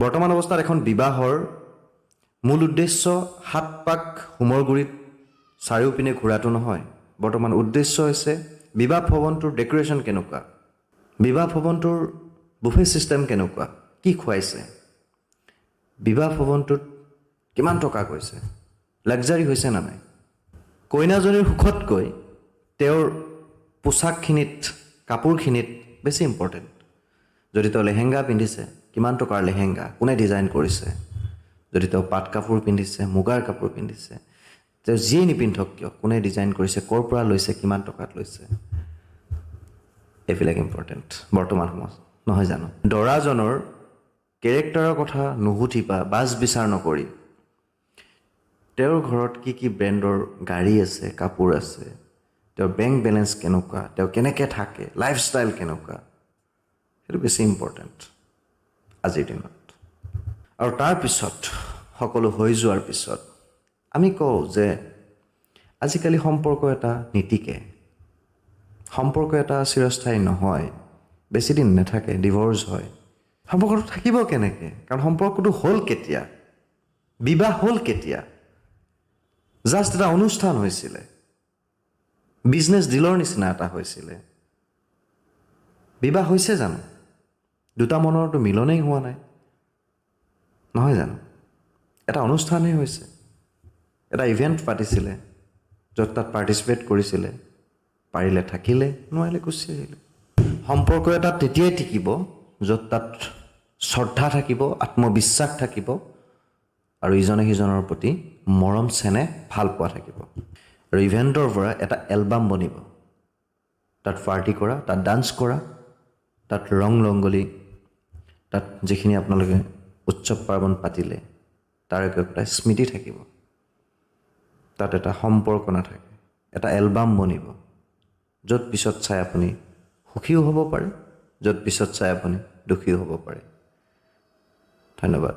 বৰ্তমান অৱস্থাত এখন বিবাহৰ মূল উদ্দেশ্য হাত পাক হোমৰ গুৰিত চাৰিওপিনে ঘূৰাটো নহয়। বৰ্তমান উদ্দেশ্য হৈছে বিবাহ ভৱনটোৰ ডেকৰেশ্যন কেনেকুৱা, বিবাহ ভৱনটোৰ বুফে ছিষ্টেম কেনেকুৱা, কি খুৱাইছে, বিবাহ ভৱনটোত কিমান টকা গৈছে, লাক্সাৰী হৈছে নে নাই। কইনাজনীৰ সুখতকৈ তেওঁৰ পোচাকখিনিত, কাপোৰখিনিত বেছি ইম্পৰ্টেণ্ট। যদি তেওঁ লেহেংগা পিন্ধিছে, কিমান টকাৰ লেহেংগা, কোনে ডিজাইন কৰিছে। যদি তেওঁ পাট কাপোৰ পিন্ধিছে, মুগাৰ কাপোৰ পিন্ধিছে, তেওঁ যিয়েই নিপিন্ধক কিয়, কোনে ডিজাইন কৰিছে, ক'ৰ পৰা লৈছে, কিমান টকাত লৈছে, এইবিলাক ইম্পৰ্টেণ্ট বৰ্তমান সময়ত, নহয় জানো। দৰাজনৰ কেৰেক্টাৰৰ কথা নুসুধি বা বাছ বিচাৰ নকৰি তেওঁৰ ঘৰত কি কি ব্ৰেণ্ডৰ গাড়ী আছে, কাপোৰ আছে, তেওঁৰ বেংক বেলেঞ্চ কেনেকুৱা, তেওঁ কেনেকৈ থাকে, লাইফষ্টাইল কেনেকুৱা, সেইটো বেছি ইম্পৰ্টেণ্ট আজিৰ দিনত। আৰু তাৰপিছত সকলো হৈ যোৱাৰ পিছত আমি কওঁ যে আজিকালি সম্পৰ্ক এটা নীতিকে, সম্পৰ্ক এটা চিৰস্থায়ী নহয়, বেছিদিন নাথাকে, ডিভ'ৰ্চ হয়। সম্পৰ্কটো থাকিব কেনেকৈ? কাৰণ সম্পৰ্কটো হ'ল কেতিয়া, বিবাহ হ'ল কেতিয়া? জাষ্ট এটা অনুষ্ঠান হৈছিলে, বিজনেছ ডিলৰ নিচিনা এটা হৈছিলে। বিবাহ হৈছে জানো? দুটা মনৰতো মিলনেই হোৱা নাই, নহয় জানো। এটা অনুষ্ঠানেই হৈছে, এটা ইভেণ্ট পাতিছিলে, য'ত তাত পাৰ্টিচিপেট কৰিছিলে, পাৰিলে থাকিলে, নোৱাৰিলে গুচি আহিলে। সম্পৰ্ক এটা তেতিয়াই টিকিব য'ত তাত শ্ৰদ্ধা থাকিব, আত্মবিশ্বাস থাকিব, আৰু ইজনে সিজনৰ প্ৰতি মৰম চেনেহ ভাল পোৱা থাকিব। আৰু ইভেণ্টৰ পৰা এটা এলবাম বনিব, তাত পাৰ্টি কৰা, তাত ডান্স কৰা, তাত ৰং ৰংগলী, তাত যিখিনি আপোনালোকে উৎসৱ পাৰ্বণ পাতিলে তাৰ একোটা স্মৃতি থাকিব। তাত এটা সম্পৰ্ক নাথাকে, এটা এলবাম বনিব, য'ত পিছত চাই আপুনি সুখীও হ'ব পাৰে, য'ত পিছত চাই আপুনি দুখীও হ'ব পাৰে। ধন্যবাদ।